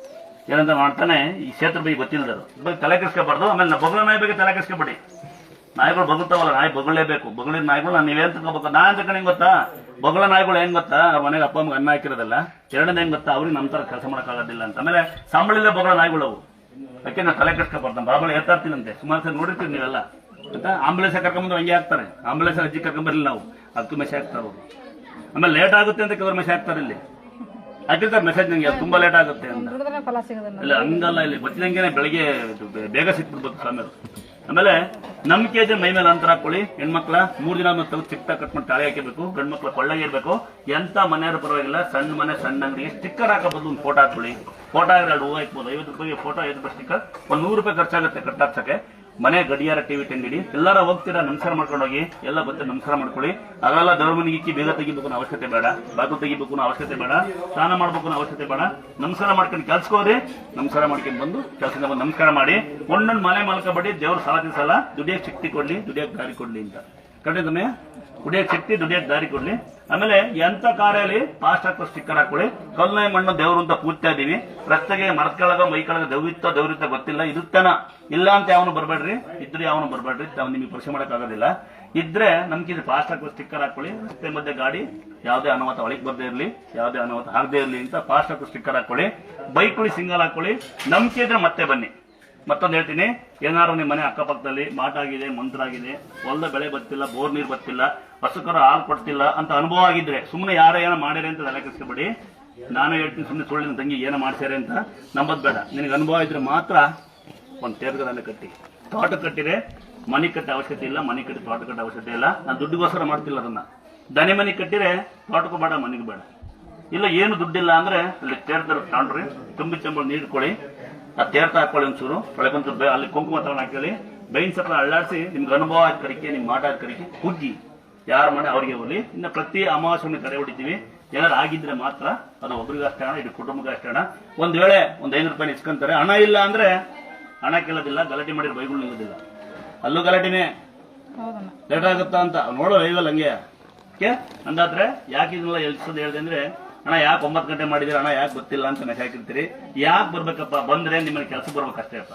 ಏನಂತ ಮಾಡ್ತಾನೆ. ಈ ಕ್ಷೇತ್ರ ಬಗ್ಗೆ ಗೊತ್ತಿಲ್ಲದರು ತಲೆ ಕೆಡಿಸ್ಕೋಬಾರ್ದು. ಆಮೇಲೆ ಬೊಗಳ ನಾಯಿ ಬಗ್ಗೆ ತಲೆ ಕೆಡಿಸ್ಕೊಬೇಡಿ. ನಾಯಿಗಳು ಬಗುತ್ತಾವಲ್ಲ, ನಾಯಿ ಬೊಗಳಲೇಬೇಕು. ಬೊಗಳಿದ ನಾಯಿಗಳು ನಾನು ನೀವೇನ್ ತಗೋಬೇಕು. ನಾ ಅಂತ ಕಣೆ ಗೊತ್ತಾ, ಬೊಗಳ ನಾಯಿಗಳು ಏನ್ ಗೊತ್ತಾ, ಅವ್ರ ಮನೆಗೆ ಅಪ್ಪ ಅಮ್ಮಗೆ ಅನ್ನ ಹಾಕಿರೋದಲ್ಲ. ಎರಡನೇ ಏನ್ ಗೊತ್ತಾ, ಅವ್ರಿಗೆ ನಮ್ಮ ತರ ಕೆಲಸ ಮಾಡೋಕ್ಕಾಗೋದಿಲ್ಲ ಅಂತ. ಆಮೇಲೆ ಸಂಬಳಿಲ್ಲ ಬೊಗಳ ನಾಯಿಗಳು ಅವು. ಅದಕ್ಕೆ ನಾವು ತಲೆ ಕೆಡಿಸ್ಕೋಬಾರ್ದು. ಬಾಬಳ ಏರ್ತಾ ಇರ್ತೀನಂತೆ, ಸುಮಾರು ಸಲ ನೋಡಿರ್ತೀವಿ ನೀವೆಲ್ಲ ಅಂತ. ಆಂಬುಲೆನ್ಸ್ ಕರ್ಕೊಂಡ್ಬಂದು ಹಂಗೆ ಹಾಕ್ತಾರೆ. ಆಂಬುಲೆನ್ಸ್ ಅಜ್ಜಿ ಕರ್ಕೊಂಬರ್ಲಿಲ್ಲ ನಾವು, ಅದಕ್ಕೂ ಮೆಸೇಜ್ ಹಾಕ್ತಾರೆ ಅವರು. ಆಮೇಲೆ ಲೇಟ್ ಆಗುತ್ತೆ ಅಂತ ಕೆಲವರು ಮೆಸೇಜ್ ಹಾಕ್ತಾರೆ. ಇಲ್ಲಿ ಹಾಕಿರ್ತಾರೆ ಮೆಸೇಜ್, ನಂಗೆ ತುಂಬಾ ಲೇಟ್ ಆಗುತ್ತೆ ಅಂತ. ಇಲ್ಲ ಹಂಗಲ್ಲ, ಇಲ್ಲಿ ಗೊತ್ತಿದಂಗೆ ಬೆಳಿಗ್ಗೆ ಬೇಗ ಸಿಕ್ಬಿಡ್ಬೇಕು ಸ್ವಾಮಿ. ಆಮೇಲೆ ನಂಬಿಕೆ ಇದ್ರೆ ಮೈ ಮೇಲೆ ಅಂತರ ಹಾಕೊಳ್ಳಿ. ಹೆಣ್ಮಕ್ಳ 3 ದಿನ ತೆಗೆದು ಚಿಕ್ಕ ಕಟ್ ಮಾಡಿ ತಾಳಿ ಹಾಕಿರ್ಬೇಕು. ಗಂಡು ಮಕ್ಳ ಕೊಳ್ಳಗೆ ಇರಬೇಕು. ಎಂತ ಮನೆಯವರು ಪರವಾಗಿಲ್ಲ, ಸಣ್ಣ ಮನೆ ಸಣ್ಣ ಅಂಗಡಿಗೆ ಸ್ಟಿಕ್ಕರ್ ಹಾಕೋಬಹುದು. ಒಂದು ಫೋಟೋ ಹಾಕೊಳ್ಳಿ. ಫೋಟೋ ಆಗಿರೋ 2 ಹೂವು ಹಾಕ್ಬೋದು. 50 ರೂಪಾಯಿಗೆ ಫೋಟೋ, 5 ರೂಪಾಯಿ ಸ್ಟಿಕ್ಕರ್, ಒಂದು 100 ರೂಪಾಯಿ ಖರ್ಚಾಗುತ್ತೆ ಕಟ್ಟಾಕ್ಸಕ್ಕೆ. ಮನೆ ಗಡಿಯಾರ ಟಿವಿ ತಂಗಿಡಿ ಎಲ್ಲಾರ ಹೋಗ್ತೀರಾ, ನಮಸ್ಕಾರ ಮಾಡ್ಕೊಂಡು ಹೋಗಿ. ಎಲ್ಲ ಗೊತ್ತೆ ನಮಸ್ಕಾರ ಮಾಡ್ಕೊಳ್ಳಿ. ಅದೆಲ್ಲ ದೇವ್ರ ಮನೆಗೆ ಇಕ್ಕಿ ಬೇಗ ತೆಗಿಬೇಕು ಅನ್ನೋ ಅವಶ್ಯಕತೆ ಬೇಡ. ಬಾಗಿಲು ತೆಗಿಬೇಕು ಅನ್ನೋ ಅವಶ್ಯಕತೆ ಬೇಡ. ಸ್ನಾನ ಮಾಡ್ಬೇಕು ಅನ್ನೋ ಅವಶ್ಯಕತೆ ಬೇಡ. ನಮಸ್ಕಾರ ಮಾಡ್ಕೊಂಡು ಕೆಲ್ಸಕೋರಿ. ನಮಸ್ಕಾರ ಮಾಡ್ಕೊಂಡು ಬಂದು ಕೆಲಸದಿಂದ ಬಂದು ನಮಸ್ಕಾರ ಮಾಡಿ. ಒಂದೊಂದು ಮನೆ ಮಲ್ಕಬೇಡಿ. ದೇವ್ರು ಸಾಲ ದಿವಸಲ್ಲ ದುಡಿಯಕ್ಕೆ ಶಕ್ತಿ ಕೊಡ್ಲಿ, ದುಡಿಯಕ್ಕೆ ದಾರಿ ಕೊಡ್ಲಿ ಅಂತ. ಕಟ್ಟಿದಮ್ಮೆ ಕುಡಿಯಕ್ಕೆ ಶಕ್ತಿ, ದುಡಿಯಕ್ಕೆ ದಾರಿ ಕೊಡ್ಲಿ. ಆಮೇಲೆ ಎಂತ ಕಾರ್ಯಲ್ಲಿ ಫಾಸ್ಟ್ ಹಾಕೋ ಸ್ಟಿಕ್ಕರ್ ಹಾಕೊಳ್ಳಿ. ಕಲ್ನಾಯಿ ಮಣ್ಣು ದೇವ್ರು ಅಂತ ಪೂಜ್ತಾ ಇದೀವಿ. ರಸ್ತೆಗೆ ಮರದ ಕೆಳಗ ಮೈ ಕೆಳಗ ದೇವ್ರಿತ್ತ ಗೊತ್ತಿಲ್ಲ. ಇರುತ್ತನ ಇಲ್ಲ ಅಂತ ಯಾವನು ಬರ್ಬೇಡ್ರಿ. ಇದ್ರೆ ಯಾವನು ಬರ್ಬೇಡ್ರಿ. ನಿಮಗೆ ಪರಿಚಯ ಮಾಡಕ್ ಆಗೋದಿಲ್ಲ. ಇದ್ರೆ ನಮ್ಗೆ ಫಾಸ್ಟ್ ಹಾಕೋ ಸ್ಟಿಕ್ಕರ್ ಹಾಕೊಳ್ಳಿ. ರಸ್ತೆ ಮಧ್ಯೆ ಗಾಡಿ ಯಾವುದೇ ಅನಾಹುತ ಒಳಗೆ ಬರ್ದೇ ಇರ್ಲಿ, ಯಾವುದೇ ಅನಾಹುತ ಆಗದೆ ಇರ್ಲಿ ಅಂತ ಫಾಸ್ಟ್ ಹಾಕೋ ಸ್ಟಿಕ್ಕರ್ ಹಾಕೊಳ್ಳಿ. ಬೈಕ್ಗಳು ಸಿಂಗಲ್ ಹಾಕೊಳ್ಳಿ. ನಂಬಿಕೆ ಇದ್ರೆ ಮತ್ತೆ ಬನ್ನಿ. ಮತ್ತೊಂದು ಹೇಳ್ತೀನಿ, ಏನಾದ್ರು ನಿಮ್ಮ ಮನೆ ಅಕ್ಕಪಕ್ಕದಲ್ಲಿ ಮಾಟ ಆಗಿದೆ, ಮಂತ್ರ ಆಗಿದೆ, ಹೊಲದ ಬೆಳೆ ಬರ್ತಿಲ್ಲ, ಬೋರ್ ನೀರು ಬರ್ತಿಲ್ಲ, ಹಸುಕರ ಹಾಲು ಕೊಡ್ತಿಲ್ಲ ಅಂತ ಅನುಭವ ಆಗಿದ್ರೆ ಸುಮ್ಮನೆ ಯಾರ ಏನೋ ಮಾಡ್ಯಾರೆ ಅಂತ ತಲೆ ಕೆಡಿಸ್ಕೊಬೇಡಿ. ನಾನು ಹೇಳ್ತೀನಿ, ಸುಮ್ಮನೆ ಸುಳ್ಳಿನ ತಂಗಿ ಏನೋ ಮಾಡ್ಸ್ಯಾರೆ ಅಂತ ನಂಬೋದು ಬೇಡ. ನಿನಗೆ ಅನುಭವ ಇದ್ರೆ ಮಾತ್ರ ಒಂದು ತೇರ್ಗದಲ್ಲೇ ಕಟ್ಟಿ. ತೋಟ ಕಟ್ಟಿದ್ರೆ ಮನೆ ಕಟ್ಟೆ ಅವಶ್ಯಕತೆ ಇಲ್ಲ, ಮನೆ ಕಟ್ಟಿ ತೋಟ ಕಟ್ಟೆ ಅವಶ್ಯಕತೆ ಇಲ್ಲ. ನಾನು ದುಡ್ಡಿಗೋಸ್ಕರ ಮಾಡ್ತಿಲ್ಲ ಅದನ್ನ. ದನಿ ಮನೆ ಕಟ್ಟಿದ್ರೆ ತೋಟಕ್ಕೂ ಬೇಡ, ಮನೆಗೂ ಬೇಡ. ಇಲ್ಲ ಏನು ದುಡ್ಡಿಲ್ಲ ಅಂದ್ರೆ ಅಲ್ಲಿ ತೇರ್ದಾರ ತಗೊಂಡ್ರಿ, ತುಂಬಿ ಚಂಬಳು ನೀಡ್ಕೊಳ್ಳಿ. ಆ ತೀರ್ಥ ಹಾಕೊಳ್ಳಿ. ಒಂಚೂರು ತೊಳೆಕೊಂತ ಅಲ್ಲಿ ಕುಂಕುಮ ತಗೊಂಡು ಹಾಕೊಳ್ಳಿ. ಬೈನ್ ಸಪ್ಲ ಅಳ್ಳಾಡಿಸಿ ನಿಮ್ಗೆ ಅನುಭವ ಆದ ಕಡಿಕೆ, ನಿಮ್ ಮಾಟ ಆದ ಕಡಿಕೆ ಕುಗ್ಗಿ ಯಾರ ಮನೆ ಅವ್ರಿಗೆ ಹೋಗ್ಲಿ. ಇನ್ನು ಪ್ರತಿ ಅಮಾವಾಸ್ಯೆ ಕಡೆ ಹೊಡಿತೀವಿ. ಏನಾರು ಆಗಿದ್ರೆ ಮಾತ್ರ ಅದು ಒಬ್ರಿಗೆ ಅಷ್ಟೇ ಹಣ, ಇಡೀ ಕುಟುಂಬಕ್ಕೆ ಅಷ್ಟೇ ಹಣ. ಒಂದ್ ವೇಳೆ ಒಂದು 5 ರೂಪಾಯಿ ಇಸ್ಕೊಂತಾರೆ. ಹಣ ಇಲ್ಲ ಅಂದ್ರೆ ಹಣ ಕೇಳೋದಿಲ್ಲ, ಗಲಾಟೆ ಮಾಡಿದ್ರೆ ಬೈಗಳು ನಿಲ್ಲೋದಿಲ್ಲ. ಅಲ್ಲೂ ಗಲಾಟೆನೇ. ಲೇಟ್ ಆಗುತ್ತಾ ಅಂತ ನೋಡೋ ಲೈವಲ್ ಹಂಗೆ ಅಂದಾದ್ರೆ ಯಾಕೆ ಇದನ್ನೆಲ್ಲ ಎಲ್ಸೋದು ಹೇಳಿದೆ ಅಂದ್ರೆ, ಅಣ್ಣ ಯಾಕೆ 9 ಗಂಟೆ ಮಾಡಿದಿರ, ಅಣ್ಣ ಯಾಕೆ ಗೊತ್ತಿಲ್ಲ ಅಂತ ಮೆಸೇಜ್ ಹಾಕಿರ್ತೀರಿ. ಯಾಕೆ ಬರ್ಬೇಕಪ್ಪ, ಬಂದ್ರೆ ನಿಮ್ಮಲ್ಲಿ ಕೆಲಸ ಬರ್ಬೇಕಷ್ಟೇ ಅಪ್ಪ.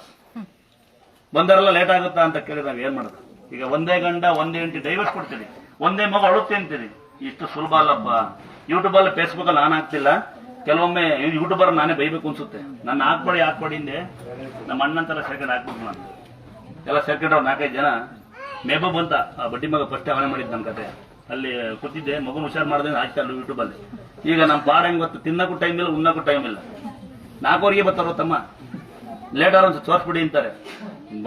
ಬಂದರೆಲ್ಲ ಲೇಟ್ ಆಗುತ್ತಾ ಅಂತ ಕೇಳಿದ್ರೆ ನಾವ್ ಏನ್ ಮಾಡೋದು. ಈಗ ಒಂದೇ ಗಂಡ ಒಂದೇ ಹೆಂಡತಿ ಡೈವರ್ಸ್ ಕೊಡ್ತೀರಿ, ಒಂದೇ ಮಗ ಅಳುತ್ತೆ ಅಂತೀರಿ. ಇಷ್ಟು ಸುಲಭ ಅಲ್ಲಪ್ಪ. ಯೂಟ್ಯೂಬ್ ಅಲ್ಲಿ ಫೇಸ್ಬುಕ್ ಅಲ್ಲಿ ನಾನು ಹಾಕ್ತಿಲ್ಲ. ಕೆಲವೊಮ್ಮೆ ಯೂಟ್ಯೂಬರ್ ನಾನೇ ಬೈಬೇಕು ಅನ್ಸುತ್ತೆ. ನಾನು ಹಾಕ್ಬೇಡಿ ಹಿಂದೆ ನಮ್ಮ ಅಣ್ಣಂತರ ಸೆಕೆಂಡ್ ಹಾಕ್ಬಿಟ್ಟು ನಾನು ಎಲ್ಲ ಸೆಕೆಂಡ್ ಅವ್ರು 4-5 ಜನ. ಮೆಹಬೂಬ್ ಅಂತ ಆ ಬಡ್ಡಿ ಮಗ ಫಸ್ಟ್ ಅವನೇ ಮಾಡಿದ್ ನನ್ನ ಕತೆ. ಅಲ್ಲಿ ಕೂತಿದ್ದೆ, ಮಗನ ಹುಷಾರ್ ಮಾಡಿದ್ರೆ ಹಾಕ್ತಾರೆ ಯೂಟ್ಯೂಬ್ ಅಲ್ಲಿ. ಈಗ ನಮ್ಮ ಪಾಡ ಹೆಂಗ್ ಗೊತ್ತು, ತಿನ್ನಕ್ಕೂ ಟೈಮ್ ಇಲ್ಲ, ಉಣ್ಣಕ್ಕೂ ಟೈಮ್ ಇಲ್ಲ. 4 ಬರ್ತಾರೋ ತಮ್ಮ, ಲೇಟ್ ಆರ್ ತೋರ್ಸ್ಬಿಡಿ ಅಂತಾರೆ.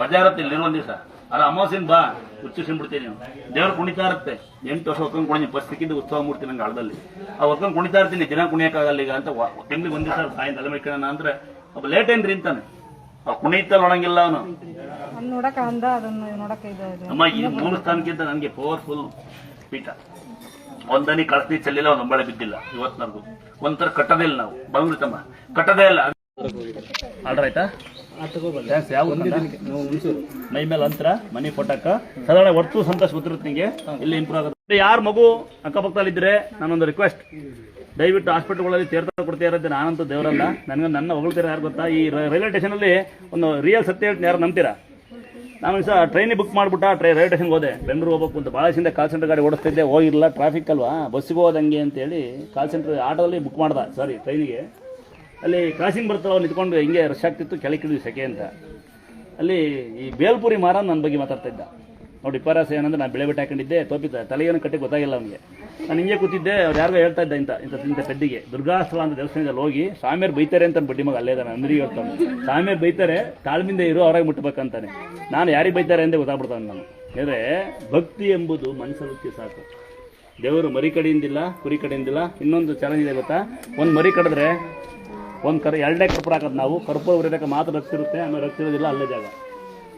ಬಜಾರತ್ತೆ ಇಲ್ಲಿ ಒಂದ್ ದಿವಸ ಅಲ್ಲ ಅಮಾವಾಸ್ಯನ್ ಬಾ ಹುಚ್ಚಿಸ್ಬಿಡ್ತೀನಿ. ನೀವು ದೇವ್ರು ಕುಣಿತಾ ಇರುತ್ತೆ. 8 ವರ್ಷ ಹೊತ್ಕೊಂಡು ಕುಣಿತೀನಿ. ಫಸ್ಟ್ ಸಿಕ್ಕಿದ್ದು ಉತ್ಸವ ಮೂರ್ತಿ ನಂಗೆ ಹಳದಲ್ಲಿ ಆ ಹೊತ್ಕೊಂಡು ಕುಣಿತಾ ಇರ್ತೀನಿ. ದಿನ ಕುಣಿಯಕ್ಕಾಗಲ್ಲ ಈಗ ಅಂತ ತಿಂಗ್ಳಿಗೆ 1 ದಿವಸ ಸಾಯಂ ತಲೆ ಮೇಡ್ಕೊಳ್ಳೋಣ ಅಂದ್ರೆ ಒಬ್ಬ ಲೇಟ್ ಏನ್ರಿ ಅಂತಾನೆ. ಅವ್ ಕುಣಿತಲ್ಲ ನೋಡಂಗಿಲ್ಲ ಅವನು. ಅಮ್ಮ ಈ 3 ಸ್ಥಾನಕ್ಕಿಂತ ನನಗೆ ಪವರ್ಫುಲ್ ಪೀಠ. ಒಂದನಿ ಕಳಸ್ತಿ ಚೆಲ್ಲಿಲ್ಲ, ಒಂದು ಅಂಬಳೆ ಬಿದ್ದಿಲ್ಲ ಇವತ್ತಿನವರೆಗೂ. ಒಂಥರ ಕಟ್ಟದೇ ಇಲ್ಲ ನಾವು. ಬಂದ್ಬಿಡ್ತಮ್ಮ ಕಟ್ಟದೇ ಇಲ್ಲ. ಆರ್ಡರ್ ಆಯ್ತಾ? ಮೈ ಮೇಲೆ ಅಂತರ ಮನಿ ಫೋಟೋಕ್ಕ ಸಾಧಾರಣ ಒಟ್ಟು ಸಂತೋಷ ಗೊತ್ತಿರುತ್ತೆ ನಿಂಗೆ. ಇಲ್ಲಿ ಇಂಪ್ರೂವ್ ಆಗುತ್ತೆ. ಯಾರು ಮಗು ಅಕ್ಕಪಕ್ಕದಲ್ಲಿ ಇದ್ರೆ ನಾನೊಂದು ರಿಕ್ವೆಸ್ಟ್, ದಯವಿಟ್ಟು ಹಾಸ್ಪಿಟಲ್ಗಳಲ್ಲಿ ತೀರ್ಥ ಕೊಡ್ತಾ ಇರೋದು ನಾನಂತೂ ದೇವರಲ್ಲ. ನನಗೆ ನನ್ನ ಹೊಗಳ್ತೀರ ಯಾರು ಗೊತ್ತಾ, ಈ ರೈಲ್ವೆ ಸ್ಟೇಷನ್ ಅಲ್ಲಿ ಒಂದು ರಿಯಲ್ ಸತ್ಯ ಹೇಳ್ತೀನಿ, ಯಾರು ನಂಬ್ತೀರಾ? ನಾನು ಸಹ ಟ್ರೈನಿಗೆ ಬುಕ್ ಮಾಡಿಬಿಟ್ಟ ರೈಲ್ವೆ ಸ್ಟೇಷನ್ಗೆ ಹೋದೆ, ಬೆಂಗಳೂರು ಹೋಗ್ಬೇಕು ಅಂತ. ಭಾಳ ದಿವಸದಿಂದ ಕಾಲ್ ಸೆಂಟರ್ ಗಾಡಿ ಓಡಿಸ್ತಿದ್ದೆ, ಹೋಗಿರಲಿಲ್ಲ, ಟ್ರಾಫಿಕ್ ಅಲ್ವಾ, ಬಸ್ಸಿಗೆ ಹೋದಂಗೆ ಅಂತೇಳಿ ಕಾಲ್ ಸೆಂಟ್ರ್ ಆಟೋದಲ್ಲಿ ಬುಕ್ ಮಾಡ್ದೆ, ಸಾರಿ ಟ್ರೈನಿಗೆ. ಅಲ್ಲಿ ಕ್ರಾಸಿಂಗ್ ಬರ್ತಾವ ನಿಂತ್ಕೊಂಡು ಹಿಂಗೆ ರಶ್ ಆಗ್ತಿತ್ತು, ಕೆಳಗೆ ಕಿಳಿದ್ವಿ ಸೆಕೆ ಅಂತ. ಅಲ್ಲಿ ಈ ಬೇಲ್ಪುರಿ ಮಾರ ನನ್ನ ಬಗ್ಗೆ ಮಾತಾಡ್ತಾ ಇದ್ದ. ನೋಡಿ ವಿಪರ್ಯಾಸ ಏನಂದ್ರೆ ನಾನು ಬೆಳೆ ಬಿಟ್ಟು ಹಾಕೊಂಡಿದ್ದೆ, ತೋಪಿದ್ದ ತಲೆಗೇನು ಕಟ್ಟಿ ಗೊತ್ತಾಗಿಲ್ಲ ಅವನಿಗೆ. ನಾನು ಹಿಂಗೆ ಕೂತಿದ್ದೆ, ಅವ್ರು ಯಾರಿಗೋ ಹೇಳ್ತಾ ಇದ್ದ ಇಂಥ ಪೆದ್ದಿಗೆ ದುರ್ಗಾಸ್ಥಳ ಅಂತ ದೇವಸ್ಥಾನದಲ್ಲಿ ಹೋಗಿ ಸ್ವಾಮಿಯರು ಬೈತಾರೆ ಅಂತ ಬಡ್ಡಿ ಮಗ ಅಲ್ಲೇ ಇದ್ದಾನೆ, ಅಂದ್ರಿಗೆ ಹೇಳ್ತಾನೆ. ಸ್ವಾಮಿಯರು ಬೈತಾರೆ, ತಾಳ್ಮಿಂದ ಇರೋ ಅವ್ರಾಗಿ ಮುಟ್ಟಬೇಕಂತಾನೆ. ನಾನು ಯಾರಿಗೆ ಬೈತಾರೆ ಅಂತ ಗೊತ್ತಾಗ್ಬಿಡ್ತಾನೆ ನಾನು. ಅಂದರೆ ಭಕ್ತಿ ಎಂಬುದು ಮನಸ್ಸಲ್ಲಿ ಸಾಕು. ದೇವರು ಮರಿ ಕಡೆಯಿಂದಿಲ್ಲ, ಕುರಿ ಕಡೆಯಿಂದಿಲ್ಲ. ಇನ್ನೊಂದು ಚಾಲೆಂಜ್ ಇದೆ ಗೊತ್ತಾ, ಒಂದು ಮರಿ ಕಡಿದ್ರೆ ಒಂದು ಎರಡೇ ಕರ್ಪೂರ ಹಾಕೋದು ನಾವು. ಕರ್ಪೂರ ಉರಿಯೋಕೆ ಮಾತ್ರ ರಕ್ತಿರುತ್ತೆ, ಆಮೇಲೆ ರಕ್ತಿರೋದಿಲ್ಲ ಅಲ್ಲೇ ಜಾಗ.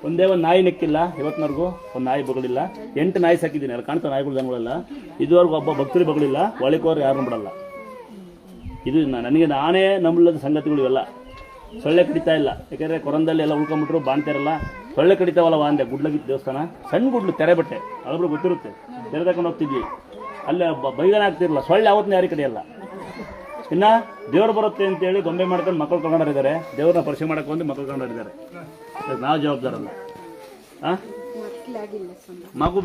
ಒಂದೇ ಒಂದು ನಾಯಿ ನೆಕ್ಕಿಲ್ಲ ಇವತ್ತಿನವರೆಗೂ, ಒಂದು ನಾಯಿ ಬಗಳಿಲ್ಲ. 8 ನಾಯಿ ಸಾಕಿದ್ದೀನಿ, ಅಲ್ಲಿ ಕಾಣ್ತಾ ನಾಯಿಗಳು ಜನಗಳೆಲ್ಲ. ಇದುವರೆಗೂ ಒಬ್ಬ ಭಕ್ತರು ಬಗಳಿಲ್ಲ, ಒಳಕೋರು ಯಾರನ್ನೂ ಬಿಡಲ್ಲ. ಇದು ನನಗೆ ನಾನೇ ನಂಬಲದ ಸಂಗತಿಗಳು ಇವೆಲ್ಲ. ಸೊಳ್ಳೆ ಕಡಿತಾ ಇಲ್ಲ, ಯಾಕೆಂದರೆ ಕೊರಂದಲ್ಲಿ ಎಲ್ಲ ಉಳ್ಕೊಂಬಿಟ್ರು ಬಾಣ್ತಾರಲ್ಲ. ಸೊಳ್ಳೆ ಕಡಿತಾವಲ್ಲ ಅಂದೆ, ಗುಡ್ಲಗಿತ್ತು ದೇವಸ್ಥಾನ, ಸಣ್ಣ ಗುಡ್ಲು ತೆರೆ ಬಟ್ಟೆ, ಅದೊಬ್ರು ಗೊತ್ತಿರುತ್ತೆ, ತೆರೆ ತಗೊಂಡು ಹೋಗ್ತಿದ್ವಿ. ಅಲ್ಲೇ ಬೈಗನ ಆಗ್ತಿರಲ್ಲ, ಸೊಳ್ಳೆ ಯಾವತ್ತೂ ಯಾರಿಗೆ ಕಡಿಯಲ್ಲ. ಇನ್ನು ದೇವ್ರು ಬರುತ್ತೆ ಅಂತೇಳಿ ಗೊಂಬೆ ಮಾಡ್ಕೊಂಡು ಮಕ್ಕಳು ತಗೊಂಡಿದ್ದಾರೆ, ದೇವ್ರನ್ನ ಪರಿಚಯ ಮಾಡಕ್ಕೆ ಒಂದು ಮಕ್ಕಳು ತಗೊಂಡಿದ್ದಾರೆ. ನಾವು ಜವಾಬ್ದಾರಲ್ಲ. ಮಗು